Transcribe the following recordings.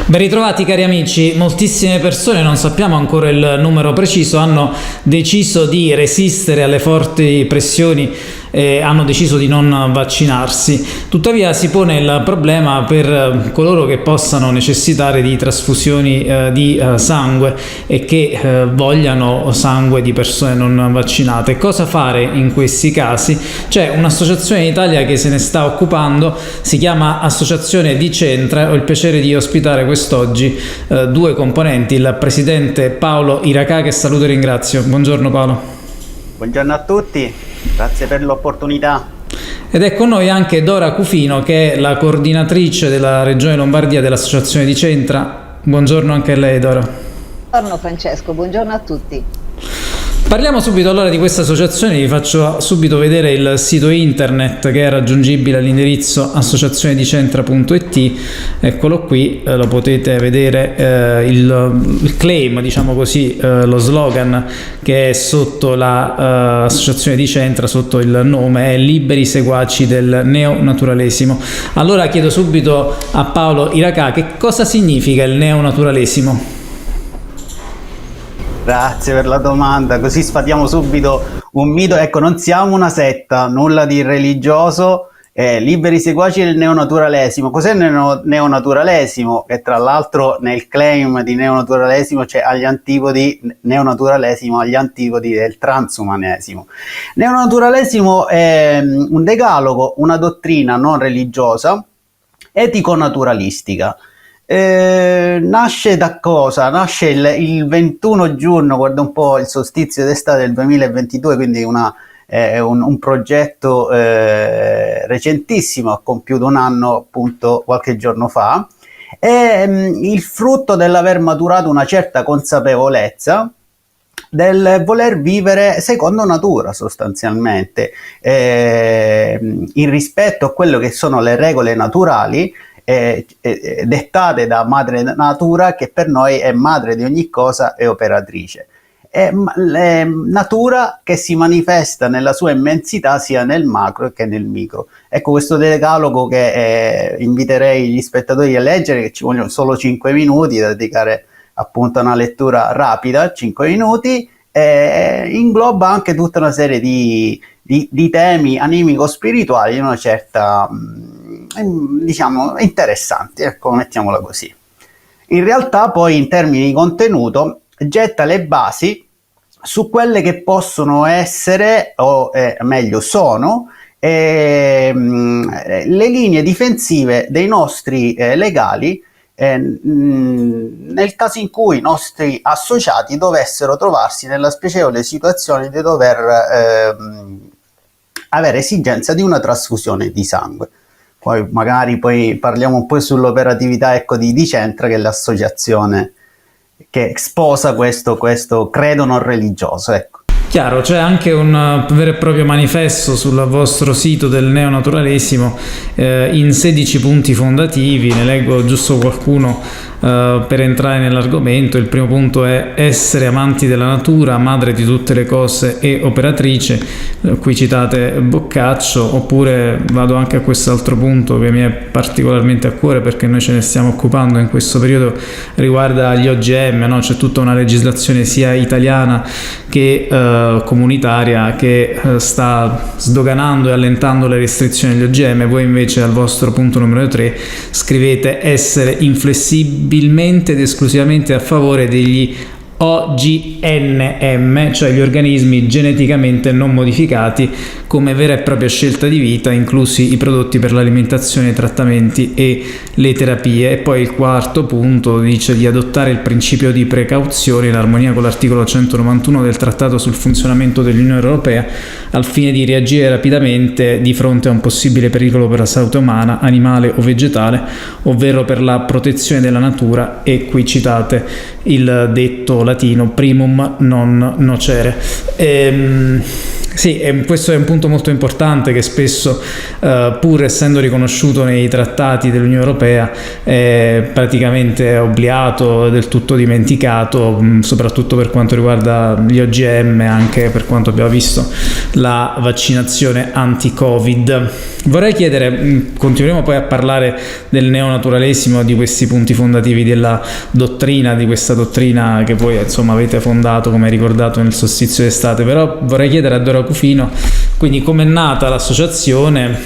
Ben ritrovati cari amici, moltissime persone, non sappiamo ancora il numero preciso, hanno deciso di resistere alle forti pressioni e hanno deciso di non vaccinarsi. Tuttavia si pone il problema per coloro che possano necessitare di trasfusioni di sangue e che vogliano sangue di persone non vaccinate. Cosa fare in questi casi? C'è un'associazione in Italia che se ne sta occupando, si chiama Associazione Di Centra. Ho il piacere di ospitare quest'oggi due componenti, il presidente Paolo Iracà, che saluto e ringrazio. Buongiorno Paolo. Buongiorno a tutti, grazie per l'opportunità. Ed è con noi anche Dora Cufino, che è la coordinatrice della Regione Lombardia dell'Associazione Di Centra. Buongiorno anche a lei, Dora. Buongiorno Francesco, buongiorno a tutti. Parliamo subito allora di questa associazione. Vi faccio subito vedere il sito internet che è raggiungibile all'indirizzo associazionedicentra.it. Eccolo qui, lo potete vedere, il claim, diciamo così, lo slogan che è sotto l'associazione Di Centra, sotto il nome, è Liberi seguaci del neonaturalesimo. Allora chiedo subito a Paolo Iracà che cosa significa il neonaturalesimo. Grazie per la domanda, così sfatiamo subito un mito. Ecco, non siamo una setta, nulla di religioso, liberi seguaci del neonaturalesimo. Cos'è il neonaturalesimo? Che tra l'altro nel claim di neonaturalesimo c'è agli antipodi, neonaturalesimo agli antipodi del transumanesimo. Neonaturalesimo è un decalogo, una dottrina non religiosa, etico-naturalistica. Nasce da cosa? Nasce il 21 giugno, guarda un po', il solstizio d'estate del 2022, quindi un progetto recentissimo, ha compiuto un anno appunto qualche giorno fa. È il frutto dell'aver maturato una certa consapevolezza del voler vivere secondo natura, sostanzialmente, in rispetto a quello che sono le regole naturali dettate da madre natura, che per noi è madre di ogni cosa e operatrice. È natura che si manifesta nella sua immensità sia nel macro che nel micro. Ecco, questo decalogo che inviterei gli spettatori a leggere, che ci vogliono solo 5 minuti da dedicare appunto a una lettura rapida, 5 minuti, ingloba anche tutta una serie di temi animico-spirituali di una certa, diciamo, interessanti, ecco, mettiamola così. In realtà poi in termini di contenuto getta le basi su quelle che possono essere, o meglio sono, le linee difensive dei nostri legali nel caso in cui i nostri associati dovessero trovarsi nella spiacevole situazione di dover avere esigenza di una trasfusione di sangue. Poi magari parliamo un po' sull'operatività, ecco, di Centra, che è l'associazione che sposa questo credo non religioso, ecco. Chiaro, c'è anche un vero e proprio manifesto sul vostro sito del neonaturalesimo in 16 punti fondativi. Ne leggo giusto qualcuno per entrare nell'argomento. Il primo punto è essere amanti della natura, madre di tutte le cose e operatrice. Qui citate Boccaccio. Oppure vado anche a quest'altro punto che mi è particolarmente a cuore, perché noi ce ne stiamo occupando in questo periodo, riguarda gli OGM, no? C'è tutta una legislazione sia italiana che comunitaria che sta sdoganando e allentando le restrizioni agli OGM. Voi invece al vostro punto numero 3 scrivete essere inflessibilmente ed esclusivamente a favore degli OGNM, cioè gli organismi geneticamente non modificati, come vera e propria scelta di vita, inclusi i prodotti per l'alimentazione, i trattamenti e le terapie. E poi il quarto punto dice di adottare il principio di precauzione in armonia con l'articolo 191 del Trattato sul funzionamento dell'Unione Europea, al fine di reagire rapidamente di fronte a un possibile pericolo per la salute umana, animale o vegetale, ovvero per la protezione della natura. E qui citate il detto latino primum non nocere. Sì, e questo è un punto molto importante che spesso, pur essendo riconosciuto nei trattati dell'Unione Europea, è praticamente obbliato, del tutto dimenticato, soprattutto per quanto riguarda gli OGM, anche per quanto abbiamo visto la vaccinazione anti-Covid. Vorrei chiedere, continueremo poi a parlare del neonaturalesimo, di questi punti fondativi della dottrina, di questa dottrina che voi insomma avete fondato, come ricordato, nel solstizio d'estate, però vorrei chiedere a Dora Cufino, quindi com'è nata l'associazione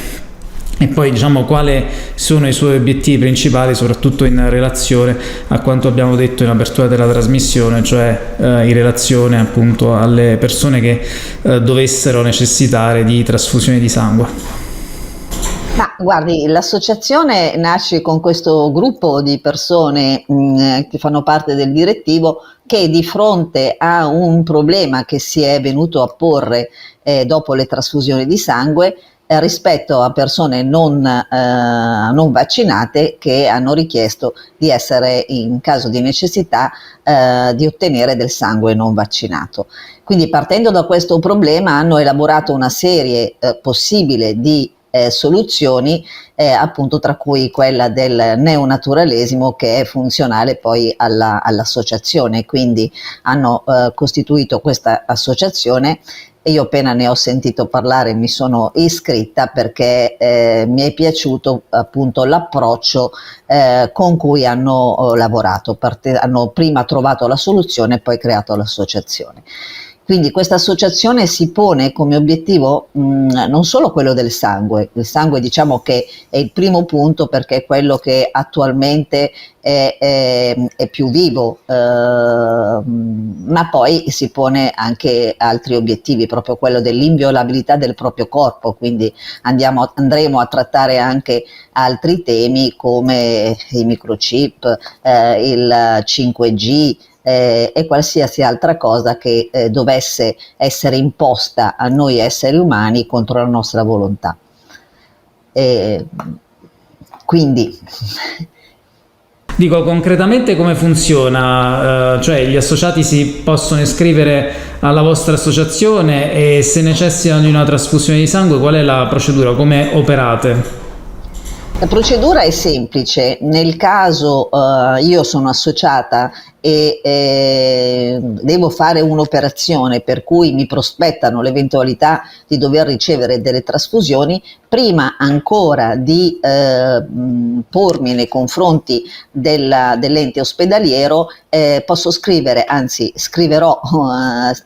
e poi diciamo quali sono i suoi obiettivi principali, soprattutto in relazione a quanto abbiamo detto in apertura della trasmissione, cioè in relazione appunto alle persone che dovessero necessitare di trasfusione di sangue. Ma guardi, l'associazione nasce con questo gruppo di persone che fanno parte del direttivo, che di fronte a un problema che si è venuto a porre dopo le trasfusioni di sangue, rispetto a persone non vaccinate, che hanno richiesto di essere, in caso di necessità, di ottenere del sangue non vaccinato. Quindi, partendo da questo problema, hanno elaborato una serie possibile di soluzioni, appunto, tra cui quella del neonaturalesimo, che è funzionale poi all'associazione. Quindi hanno costituito questa associazione. Io appena ne ho sentito parlare mi sono iscritta, perché mi è piaciuto appunto l'approccio con cui hanno lavorato. Hanno prima trovato la soluzione e poi creato l'associazione. Quindi questa associazione si pone come obiettivo non solo quello del sangue. Il sangue, diciamo che è il primo punto, perché è quello che attualmente è più vivo, ma poi si pone anche altri obiettivi, proprio quello dell'inviolabilità del proprio corpo. Quindi andremo a trattare anche altri temi come i microchip, il 5G, e qualsiasi altra cosa che dovesse essere imposta a noi esseri umani contro la nostra volontà. Quindi Dico, concretamente come funziona? Cioè, gli associati si possono iscrivere alla vostra associazione e se necessitano di una trasfusione di sangue, qual è la procedura? Come operate? la procedura è semplice. Nel caso io sono associata e devo fare un'operazione per cui mi prospettano l'eventualità di dover ricevere delle trasfusioni, prima ancora di pormi nei confronti dell'ente ospedaliero, posso scrivere, anzi scriverò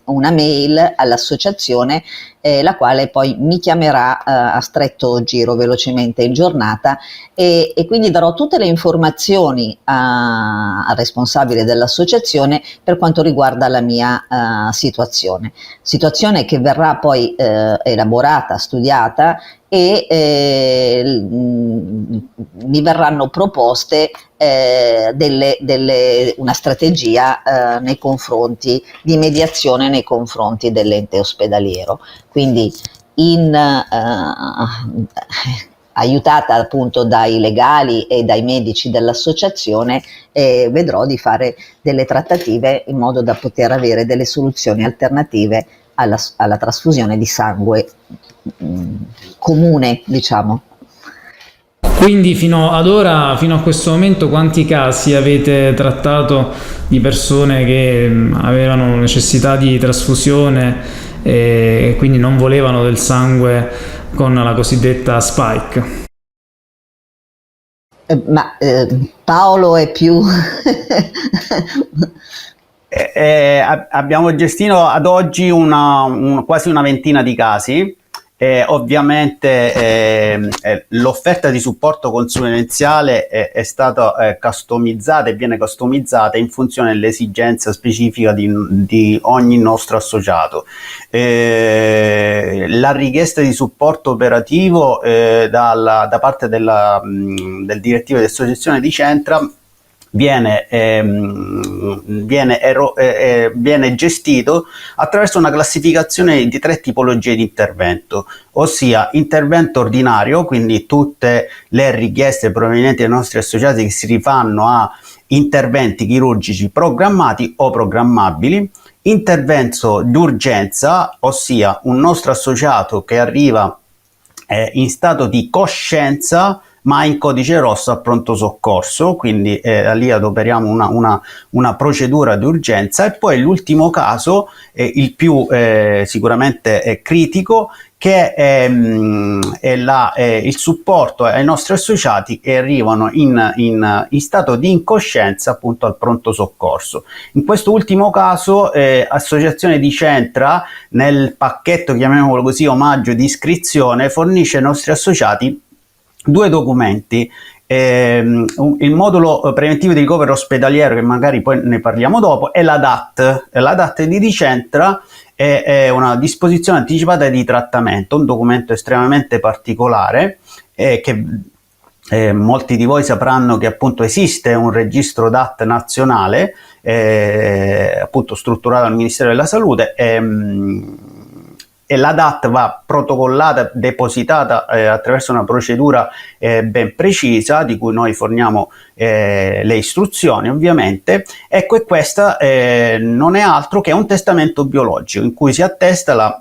una mail all'associazione, la quale poi mi chiamerà a stretto giro velocemente in giornata, e quindi darò tutte le informazioni al responsabile dell'associazione per quanto riguarda la mia situazione che verrà poi elaborata, studiata, e mi verranno proposte una strategia nei confronti di mediazione nei confronti dell'ente ospedaliero. Quindi aiutata appunto dai legali e dai medici dell'associazione, vedrò di fare delle trattative in modo da poter avere delle soluzioni alternative alla trasfusione di sangue comune, diciamo. Quindi fino ad ora, fino a questo momento, quanti casi avete trattato di persone che avevano necessità di trasfusione e quindi non volevano del sangue con la cosiddetta spike? Paolo è più abbiamo gestito ad oggi quasi una ventina di casi. Ovviamente l'offerta di supporto consulenziale è stata customizzata e viene customizzata in funzione dell'esigenza specifica di ogni nostro associato. La richiesta di supporto operativo da parte del direttivo di associazione di Centra viene gestito attraverso una classificazione di 3 tipologie di intervento, ossia intervento ordinario, quindi tutte le richieste provenienti dai nostri associati che si rifanno a interventi chirurgici programmati o programmabili; intervento d'urgenza, ossia un nostro associato che arriva in stato di coscienza ma in codice rosso a pronto soccorso, quindi lì adoperiamo una procedura di urgenza. E poi l'ultimo caso, il più sicuramente critico, che è il supporto ai nostri associati che arrivano in stato di incoscienza appunto al pronto soccorso. In questo ultimo caso Associazione di Centra, nel pacchetto, chiamiamolo così, omaggio di iscrizione, fornisce ai nostri associati 2 documenti. Il modulo preventivo di ricovero ospedaliero, che magari poi ne parliamo dopo, e la DAT. La DAT di Dicentra è una disposizione anticipata di trattamento, un documento estremamente particolare, che molti di voi sapranno che appunto esiste un registro DAT nazionale, appunto strutturato dal Ministero della Salute, e la DAT va protocollata, depositata attraverso una procedura ben precisa, di cui noi forniamo le istruzioni ovviamente. Ecco, e questa non è altro che un testamento biologico in cui si attesta la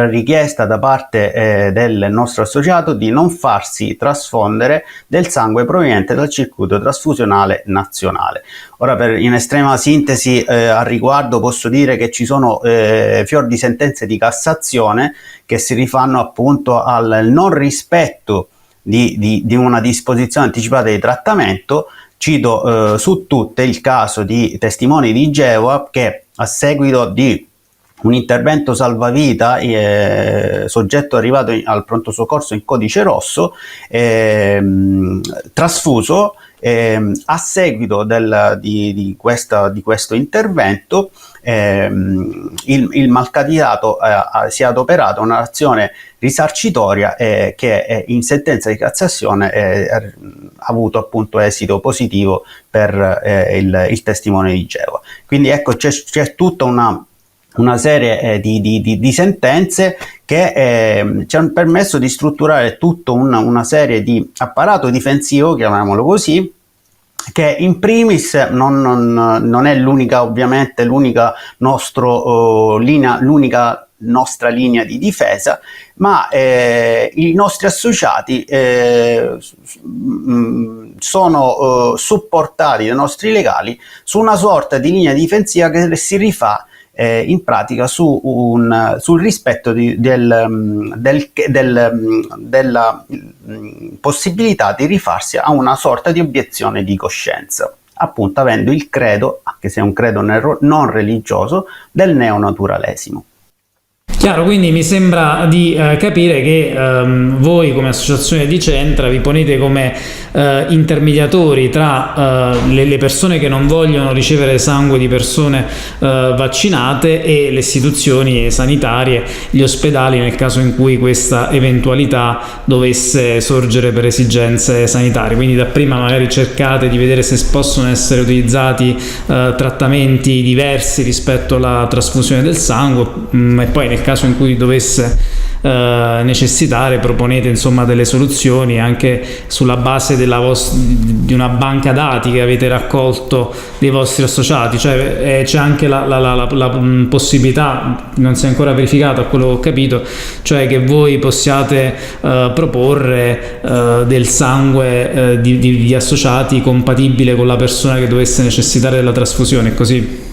richiesta da parte del nostro associato di non farsi trasfondere del sangue proveniente dal circuito trasfusionale nazionale. Ora, in estrema sintesi, al riguardo posso dire che ci sono fior di sentenze di Cassazione che si rifanno appunto al non rispetto di una disposizione anticipata di trattamento. Cito su tutte il caso di Testimoni di Geova, che a seguito di un intervento salvavita, soggetto arrivato al pronto soccorso in codice rosso, trasfuso, a seguito di questo intervento, il malcandidato si è adoperato un'azione risarcitoria che in sentenza di Cassazione ha avuto appunto esito positivo per il testimone di Geova. Quindi ecco, c'è tutta una serie di sentenze che ci hanno permesso di strutturare tutta una serie di apparato difensivo, chiamiamolo così, che in primis non è l'unica, ovviamente, l'unica nostra linea di difesa, ma i nostri associati sono supportati dai nostri legali su una sorta di linea difensiva che si rifà in pratica sul rispetto della possibilità di rifarsi a una sorta di obiezione di coscienza, appunto avendo il credo, anche se è un credo non religioso, del neonaturalesimo. Chiaro, quindi mi sembra di capire che voi come associazione di Centra vi ponete come intermediatori tra le persone che non vogliono ricevere sangue di persone vaccinate e le istituzioni sanitarie, gli ospedali, nel caso in cui questa eventualità dovesse sorgere per esigenze sanitarie. Quindi dapprima magari cercate di vedere se possono essere utilizzati trattamenti diversi rispetto alla trasfusione del sangue, e poi nel caso in cui dovesse necessitare proponete insomma delle soluzioni anche sulla base di una banca dati che avete raccolto dei vostri associati. Cioè c'è anche la possibilità, non si è ancora verificata a quello che ho capito, cioè che voi possiate proporre del sangue di associati compatibile con la persona che dovesse necessitare della trasfusione, così?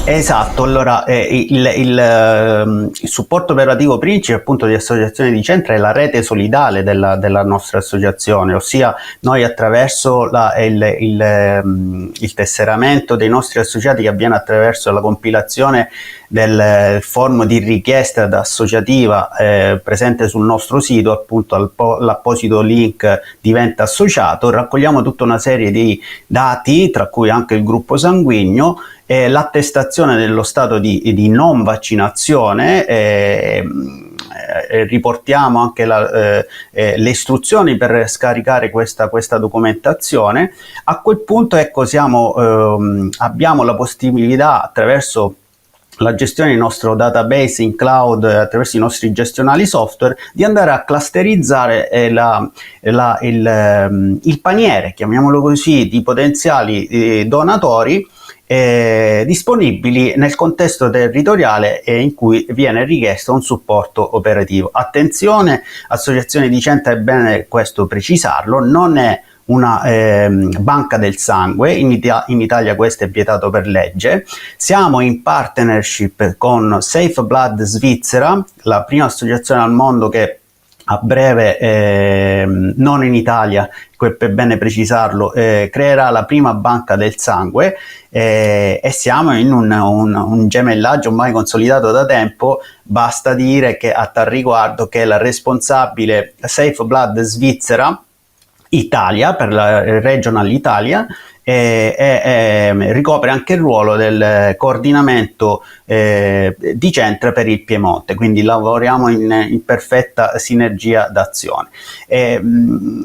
Esatto, allora il supporto operativo principe appunto di Associazione di Centra è la rete solidale della nostra associazione, ossia noi attraverso il tesseramento dei nostri associati, che avviene attraverso la compilazione del form di richiesta associativa presente sul nostro sito, appunto l'apposito link diventa associato, raccogliamo tutta una serie di dati, tra cui anche il gruppo sanguigno, l'attestazione dello stato di non vaccinazione, riportiamo anche le istruzioni per scaricare questa documentazione. A quel punto, ecco, abbiamo la possibilità, attraverso la gestione del nostro database in cloud, attraverso i nostri gestionali software, di andare a clusterizzare il paniere, chiamiamolo così, di potenziali donatori, disponibili nel contesto territoriale in cui viene richiesto un supporto operativo. Attenzione, Associazione di Centra, è bene questo precisarlo, non è una banca del sangue, in Italia questo è vietato per legge. Siamo in partnership con Safe Blood Svizzera, la prima associazione al mondo che a breve, non in Italia, è bene precisarlo, creerà la prima banca del sangue, e siamo in un gemellaggio ormai consolidato da tempo. Basta dire che a tal riguardo che la responsabile Safe Blood Svizzera Italia, per la Regional Italia, ricopre anche il ruolo del coordinamento di Centra per il Piemonte, quindi lavoriamo in perfetta sinergia d'azione.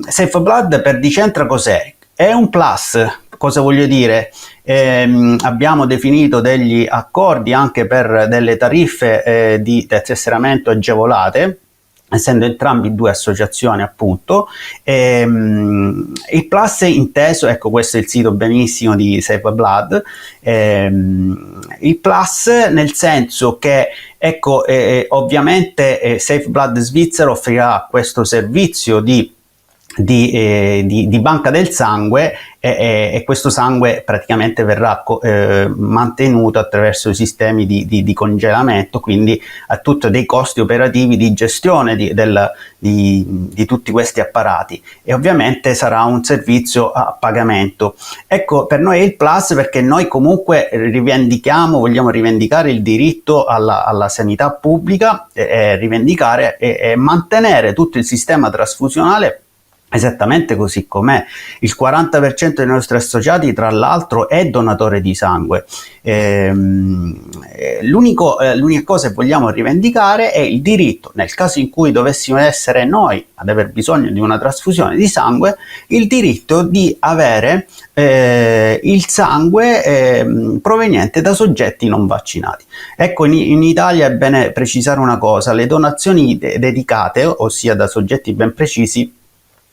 Safe Blood per Dicentra cos'è? È un plus. Cosa voglio dire? Abbiamo definito degli accordi anche per delle tariffe di tesseramento agevolate, essendo entrambi due associazioni appunto. Il plus inteso, ecco, questo è il sito benissimo di Safe Blood, il plus nel senso che, ecco, ovviamente Safe Blood Svizzera offrirà questo servizio di banca del sangue, e questo sangue praticamente verrà mantenuto attraverso i sistemi di congelamento, quindi a tutti dei costi operativi di gestione di tutti questi apparati, e ovviamente sarà un servizio a pagamento. Ecco, per noi è il plus, perché noi comunque vogliamo rivendicare il diritto alla sanità pubblica, rivendicare e mantenere tutto il sistema trasfusionale esattamente così com'è. Il 40% dei nostri associati, tra l'altro, è donatore di sangue. L'unica cosa che vogliamo rivendicare è il diritto, nel caso in cui dovessimo essere noi ad aver bisogno di una trasfusione di sangue, il diritto di avere il sangue proveniente da soggetti non vaccinati. Ecco, in Italia è bene precisare una cosa: le donazioni dedicate, ossia da soggetti ben precisi,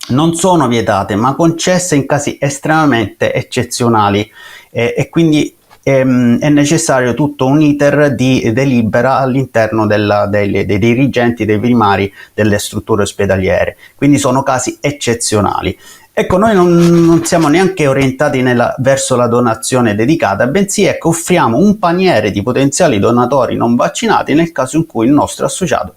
non sono vietate, ma concesse in casi estremamente eccezionali, e quindi è necessario tutto un iter di delibera all'interno dei dirigenti, dei primari delle strutture ospedaliere, quindi sono casi eccezionali. Ecco, noi non siamo neanche orientati verso la donazione dedicata, bensì, ecco, offriamo un paniere di potenziali donatori non vaccinati nel caso in cui il nostro associato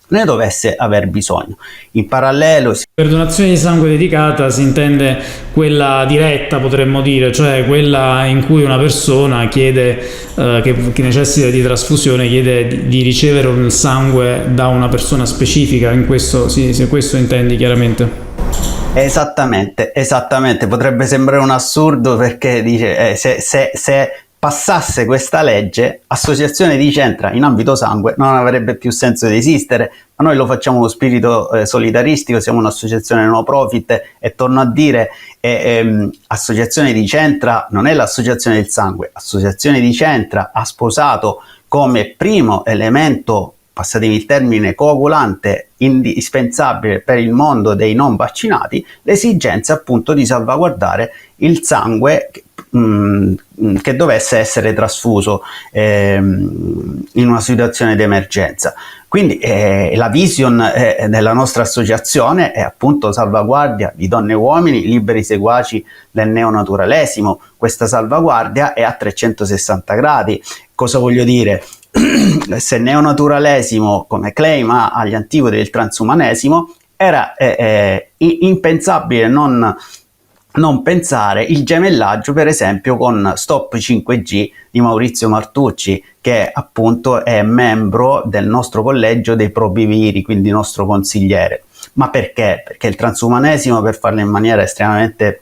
ne dovesse aver bisogno. In parallelo, per donazione di sangue dedicata si intende quella diretta, potremmo dire, cioè quella in cui una persona chiede che necessita di trasfusione, chiede di ricevere un sangue da una persona specifica. In questo, sì, se questo intendi chiaramente. Esattamente, potrebbe sembrare un assurdo, perché dice se passasse questa legge, Associazione di Centra in ambito sangue non avrebbe più senso di esistere, ma noi lo facciamo con spirito solidaristico, siamo un'associazione no profit, e torno a dire, Associazione di Centra non è l'associazione del sangue. Associazione di Centra ha sposato come primo elemento, passatemi il termine, coagulante indispensabile per il mondo dei non vaccinati, l'esigenza appunto di salvaguardare il sangue che dovesse essere trasfuso in una situazione di emergenza. Quindi la vision della nostra associazione è appunto salvaguardia di donne e uomini liberi seguaci del neonaturalesimo. Questa salvaguardia è a 360 gradi. Cosa voglio dire? Se il neonaturalesimo, come claim, ha agli antipodi del transumanesimo, era impensabile non pensare il gemellaggio, per esempio, con Stop 5G di Maurizio Martucci, che appunto è membro del nostro collegio dei probiviri, quindi nostro consigliere. Ma perché? Perché il transumanesimo, per farlo in maniera estremamente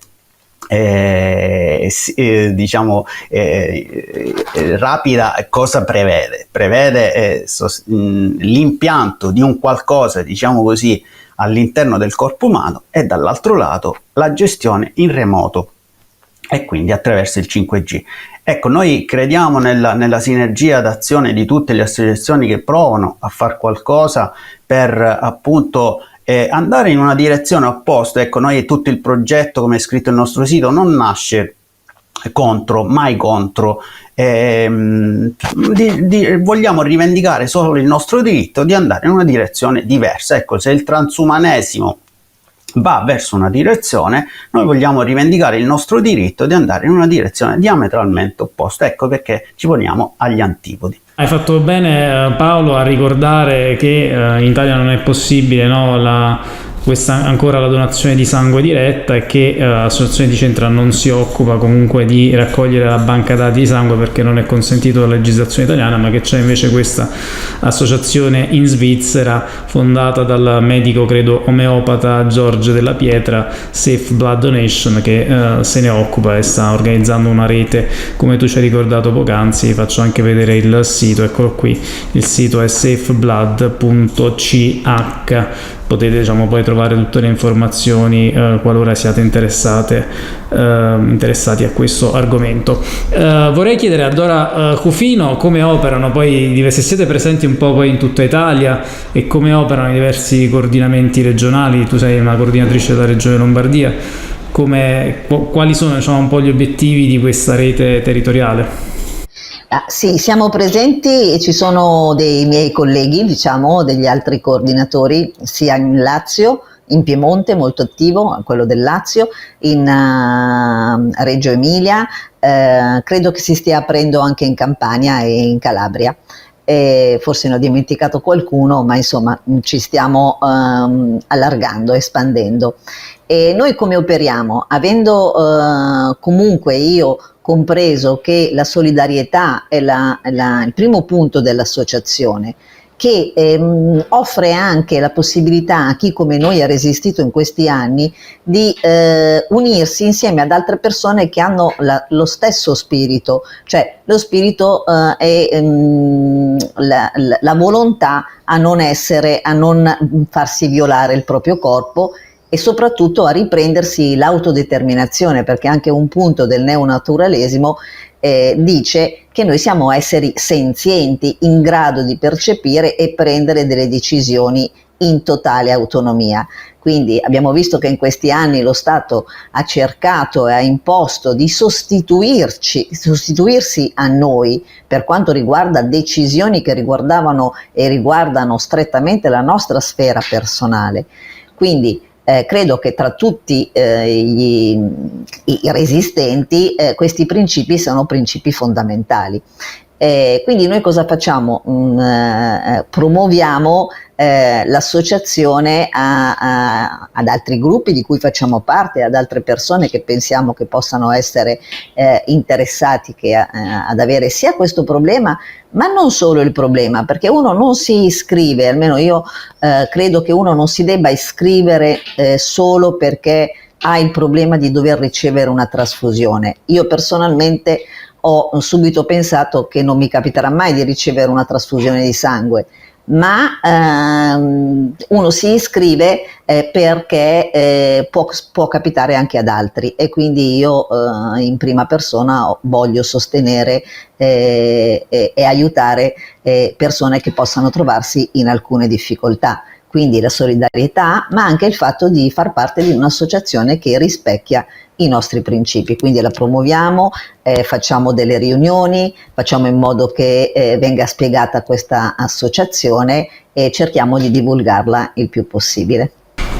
rapida, cosa prevede? Prevede l'impianto di un qualcosa, diciamo così, all'interno del corpo umano, e dall'altro lato la gestione in remoto, e quindi attraverso il 5G. Ecco, noi crediamo nella sinergia d'azione di tutte le associazioni che provano a fare qualcosa per appunto andare in una direzione opposta. Ecco, noi tutto il progetto, come è scritto nel nostro sito, non nasce mai contro. Vogliamo rivendicare solo il nostro diritto di andare in una direzione diversa. Ecco, se il transumanesimo va verso una direzione, noi vogliamo rivendicare il nostro diritto di andare in una direzione diametralmente opposta. Ecco perché ci poniamo agli antipodi. Hai fatto bene, Paolo, a ricordare che in Italia non è possibile, no, ancora la donazione di sangue diretta, e che l'associazione di Centra non si occupa comunque di raccogliere la banca dati di sangue perché non è consentito dalla legislazione italiana, ma che c'è invece questa associazione in Svizzera fondata dal medico, credo, omeopata George Della Pietra, Safe Blood Donation, che se ne occupa e sta organizzando una rete, come tu ci hai ricordato poc'anzi. Faccio anche vedere il sito, eccolo qui, il sito è safeblood.ch. potete poi trovare tutte le informazioni qualora siate interessati a questo argomento. Vorrei chiedere a Dora Cufino come operano poi, se siete presenti un po' poi in tutta Italia, e come operano i diversi coordinamenti regionali. Tu sei una coordinatrice della Regione Lombardia, quali sono un po' gli obiettivi di questa rete territoriale? Sì, siamo presenti e ci sono dei miei colleghi, degli altri coordinatori, sia in Lazio, in Piemonte, molto attivo, quello del Lazio, in Reggio Emilia, credo che si stia aprendo anche in Campania e in Calabria. Forse ne ho dimenticato qualcuno, ma insomma ci stiamo allargando, espandendo. E noi come operiamo? Avendo comunque io compreso che la solidarietà è il primo punto dell'associazione, che offre anche la possibilità a chi come noi ha resistito in questi anni di unirsi insieme ad altre persone che hanno lo stesso spirito, cioè lo spirito è la volontà a non farsi violare il proprio corpo, e soprattutto a riprendersi l'autodeterminazione, perché anche un punto del neonaturalesimo dice che noi siamo esseri senzienti, in grado di percepire e prendere delle decisioni in totale autonomia. Quindi abbiamo visto che in questi anni lo Stato ha cercato e ha imposto di sostituirsi a noi per quanto riguarda decisioni che riguardavano e riguardano strettamente la nostra sfera personale. Quindi credo che tra tutti i resistenti questi principi sono principi fondamentali. Quindi noi cosa facciamo? Promuoviamo l'associazione ad altri gruppi di cui facciamo parte, ad altre persone che pensiamo che possano essere interessati ad avere sia questo problema, ma non solo il problema, perché uno non si iscrive, almeno io credo che uno non si debba iscrivere solo perché ha il problema di dover ricevere una trasfusione. Io personalmente ho subito pensato che non mi capiterà mai di ricevere una trasfusione di sangue, ma uno si iscrive perché può capitare anche ad altri, e quindi io in prima persona voglio sostenere e aiutare persone che possano trovarsi in alcune difficoltà. Quindi la solidarietà, ma anche il fatto di far parte di un'associazione che rispecchia i nostri principi. Quindi la promuoviamo, facciamo delle riunioni, facciamo in modo che venga spiegata questa associazione e cerchiamo di divulgarla il più possibile.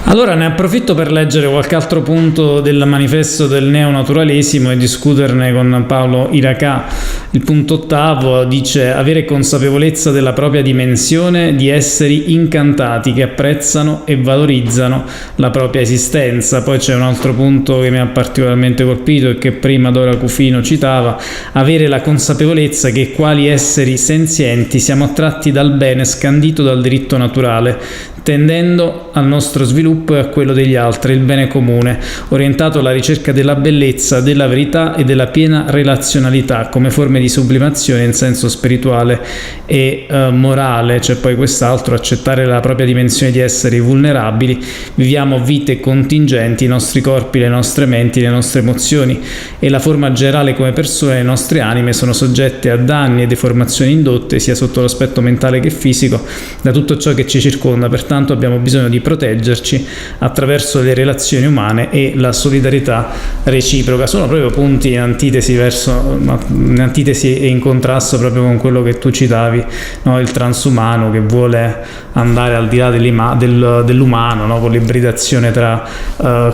Allora ne approfitto per leggere qualche altro punto del manifesto del neonaturalesimo e discuterne con Paolo Iracà. Il punto 8 dice: avere consapevolezza della propria dimensione di esseri incantati che apprezzano e valorizzano la propria esistenza. Poi c'è un altro punto che mi ha particolarmente colpito e che prima Dora Cufino citava: avere la consapevolezza che quali esseri senzienti siamo attratti dal bene scandito dal diritto naturale, tendendo al nostro sviluppo e a quello degli altri, il bene comune, orientato alla ricerca della bellezza, della verità e della piena relazionalità come forme di sublimazione in senso spirituale e morale. C'è poi quest'altro: accettare la propria dimensione di esseri vulnerabili, viviamo vite contingenti, i nostri corpi, le nostre menti, le nostre emozioni e la forma generale come persone, le nostre anime sono soggette a danni e deformazioni indotte sia sotto l'aspetto mentale che fisico da tutto ciò che ci circonda. Pertanto altrettanto abbiamo bisogno di proteggerci attraverso le relazioni umane e la solidarietà reciproca. Sono proprio punti in antitesi e in contrasto proprio con quello che tu citavi, no? Il transumano che vuole andare al di là dell'umano, no? Con l'ibridazione tra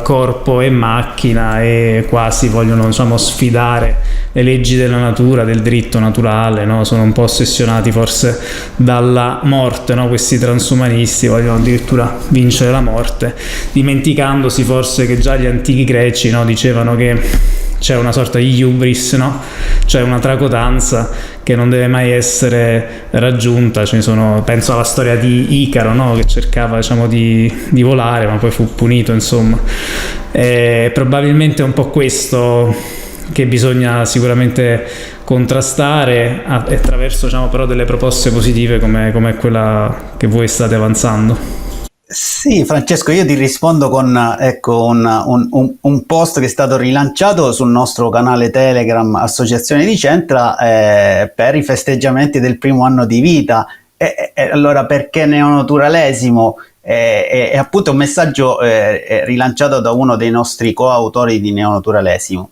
corpo e macchina, e quasi vogliono, diciamo, sfidare le leggi della natura, del diritto naturale, no? Sono un po' ossessionati forse dalla morte, no? Questi transumanisti vogliono addirittura vincere la morte, dimenticandosi forse che già gli antichi greci, no? Dicevano che c'è una sorta di hubris, no? Cioè una tracotanza che non deve mai essere raggiunta. Penso alla storia di Icaro, no? Che cercava, diciamo, di volare, ma poi fu punito, insomma. Probabilmente è un po' questo che bisogna sicuramente contrastare attraverso, diciamo, però delle proposte positive come quella che voi state avanzando. Sì, Francesco, io ti rispondo con, ecco, un post che è stato rilanciato sul nostro canale Telegram Associazione di Centra per i festeggiamenti del primo anno di vita. Allora, perché neonaturalesimo? È appunto un messaggio rilanciato da uno dei nostri coautori di Neonaturalesimo.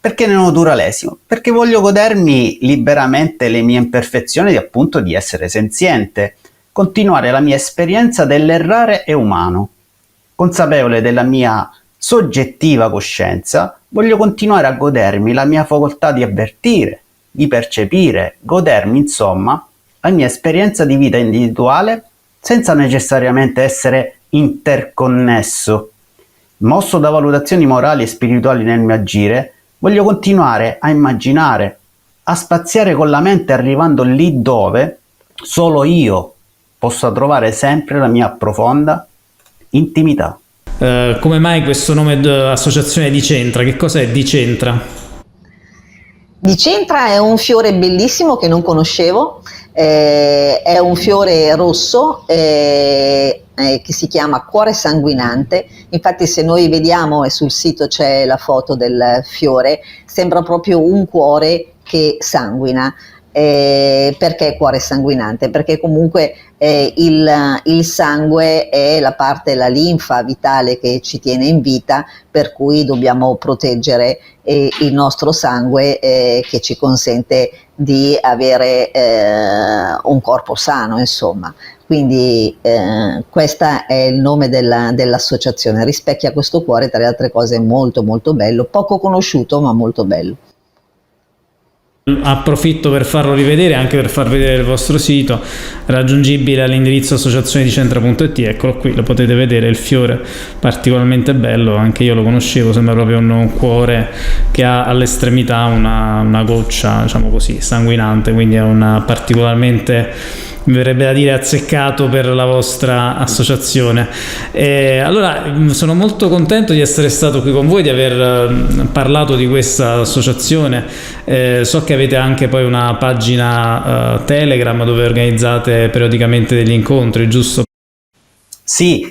Perché neonaturalesimo? Perché voglio godermi liberamente le mie imperfezioni, appunto, di essere senziente, continuare la mia esperienza dell'errare è umano. Consapevole della mia soggettiva coscienza, voglio continuare a godermi la mia facoltà di avvertire, di percepire, godermi, insomma, la mia esperienza di vita individuale senza necessariamente essere interconnesso. Mosso da valutazioni morali e spirituali nel mio agire, voglio continuare a immaginare, a spaziare con la mente arrivando lì dove solo io possa trovare sempre la mia profonda intimità. Come mai questo nome associazione Dicentra? Che cos'è Dicentra? Dicentra è un fiore bellissimo che non conoscevo, è un fiore rosso che si chiama cuore sanguinante. Infatti, se noi vediamo, e sul sito c'è la foto del fiore, sembra proprio un cuore che sanguina. Perché cuore sanguinante? Perché comunque il sangue è la parte, la linfa vitale che ci tiene in vita, per cui dobbiamo proteggere il nostro sangue che ci consente di avere un corpo sano, insomma. Quindi questo è il nome dell'associazione, rispecchia questo cuore, tra le altre cose molto molto bello, poco conosciuto ma molto bello. Approfitto per farlo rivedere, anche per far vedere il vostro sito, raggiungibile all'indirizzo associazionedicentra.it. Eccolo qui, lo potete vedere, il fiore particolarmente bello, anche io lo conoscevo, sembra proprio un cuore che ha all'estremità una goccia, diciamo così, sanguinante, quindi è una particolarmente, mi verrebbe da dire, azzeccato per la vostra associazione. Allora, sono molto contento di essere stato qui con voi, di aver parlato di questa associazione. So che avete anche poi una pagina Telegram dove organizzate periodicamente degli incontri, giusto? Sì,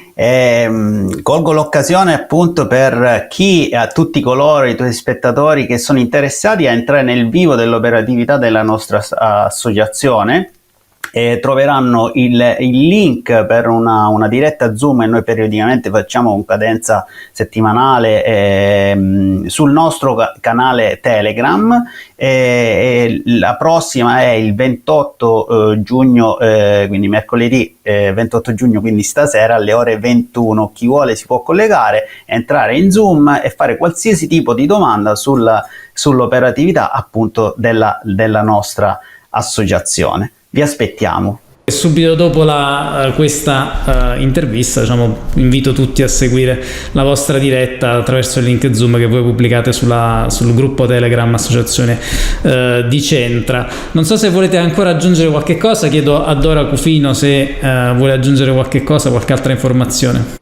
colgo l'occasione appunto per a tutti coloro, i tuoi spettatori che sono interessati a entrare nel vivo dell'operatività della nostra associazione. Troveranno il link per una diretta Zoom, e noi periodicamente facciamo con cadenza settimanale sul nostro canale Telegram. La prossima è il 28 giugno, quindi mercoledì 28 giugno, quindi stasera alle ore 21. Chi vuole si può collegare, entrare in Zoom e fare qualsiasi tipo di domanda sull'operatività appunto della nostra associazione. Vi aspettiamo. Subito dopo questa intervista, diciamo, invito tutti a seguire la vostra diretta attraverso il link Zoom che voi pubblicate sul gruppo Telegram Associazione Dicentra. Non so se volete ancora aggiungere qualche cosa, chiedo a Dora Cufino se vuole aggiungere qualche cosa, qualche altra informazione.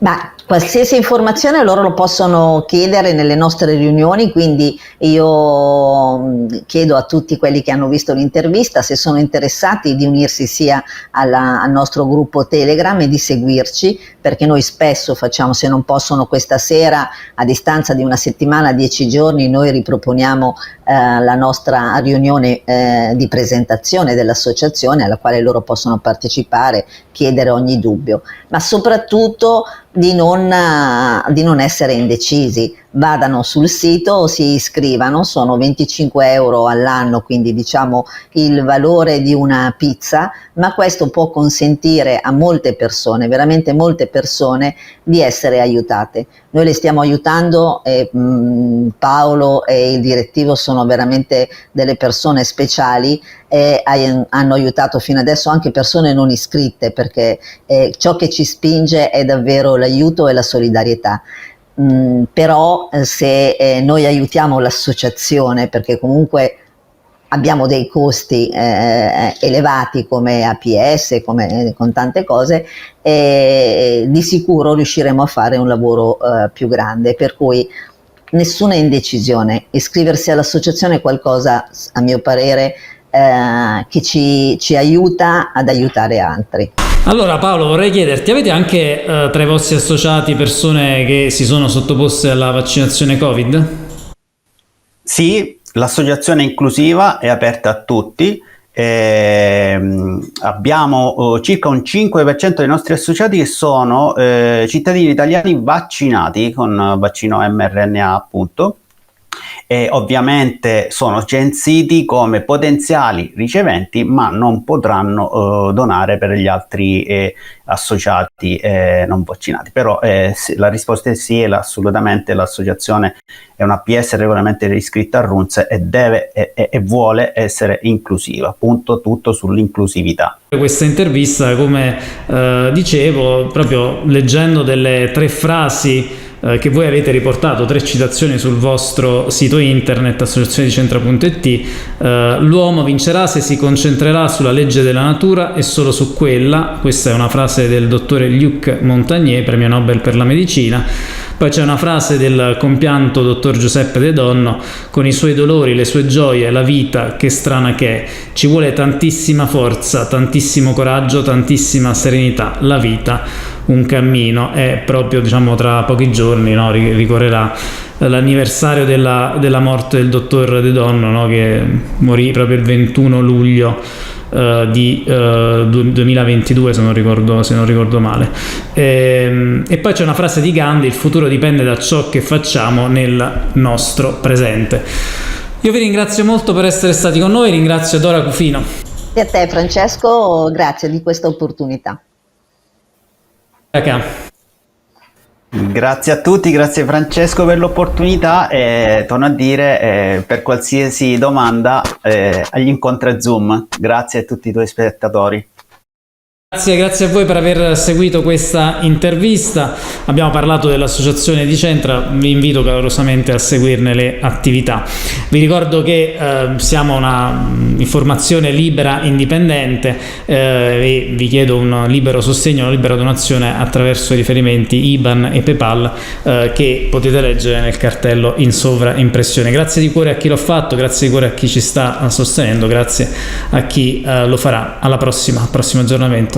Ma Qualsiasi informazione loro lo possono chiedere nelle nostre riunioni, quindi io chiedo a tutti quelli che hanno visto l'intervista, se sono interessati, di unirsi sia al nostro gruppo Telegram e di seguirci, perché noi spesso facciamo, se non possono questa sera, a distanza di una settimana, 10 giorni, noi riproponiamo la nostra riunione di presentazione dell'associazione, alla quale loro possono partecipare, chiedere ogni dubbio, ma soprattutto di non essere indecisi. Vadano sul sito, si iscrivano, sono 25 euro all'anno, quindi diciamo il valore di una pizza, ma questo può consentire a molte persone, veramente molte persone, di essere aiutate. Noi le stiamo aiutando e Paolo e il direttivo sono veramente delle persone speciali e hanno aiutato fino adesso anche persone non iscritte, perché ciò che ci spinge è davvero l'aiuto e la solidarietà. Però se noi aiutiamo l'associazione, perché comunque abbiamo dei costi elevati come APS, come con tante cose, di sicuro riusciremo a fare un lavoro più grande, per cui nessuna indecisione. Iscriversi all'associazione è qualcosa, a mio parere, che ci aiuta ad aiutare altri. Allora Paolo, vorrei chiederti, avete anche tra i vostri associati persone che si sono sottoposte alla vaccinazione Covid? Sì, l'associazione inclusiva è aperta a tutti. Abbiamo circa un 5% dei nostri associati che sono cittadini italiani vaccinati con vaccino mRNA, appunto. E ovviamente sono censiti come potenziali riceventi, ma non potranno donare per gli altri associati non vaccinati. Però la risposta è sì, assolutamente l'associazione è una APS regolarmente iscritta a RUNS e deve e vuole essere inclusiva, punto tutto sull'inclusività. Questa intervista, come dicevo, proprio leggendo delle 3 frasi che voi avete riportato, 3 citazioni sul vostro sito internet associazionedicentra.it, l'uomo vincerà se si concentrerà sulla legge della natura e solo su quella. Questa è una frase del dottore Luc Montagnier, premio Nobel per la medicina. Poi c'è una frase del compianto dottor Giuseppe De Donno: con i suoi dolori, le sue gioie, la vita che strana che è, ci vuole tantissima forza, tantissimo coraggio, tantissima serenità, la vita un cammino. E proprio, diciamo, tra pochi giorni, no, ricorrerà l'anniversario della morte del dottor De Donno, no, che morì proprio il 21 luglio di 2022, se non ricordo male. E poi c'è una frase di Gandhi: il futuro dipende da ciò che facciamo nel nostro presente. Io vi ringrazio molto per essere stati con noi, ringrazio Dora Cufino. E a te Francesco, grazie di questa opportunità. Grazie a tutti, grazie Francesco per l'opportunità e torno a dire per qualsiasi domanda agli incontri a Zoom. Grazie a tutti i tuoi spettatori. Grazie a voi per aver seguito questa intervista. Abbiamo parlato dell'associazione di Centra, vi invito calorosamente a seguirne le attività. Vi ricordo che siamo una informazione libera, indipendente, e vi chiedo un libero sostegno, una libera donazione attraverso i riferimenti IBAN e PayPal che potete leggere nel cartello in sovraimpressione. Grazie di cuore a chi l'ha fatto, grazie di cuore a chi ci sta sostenendo, grazie a chi lo farà. Al prossimo aggiornamento.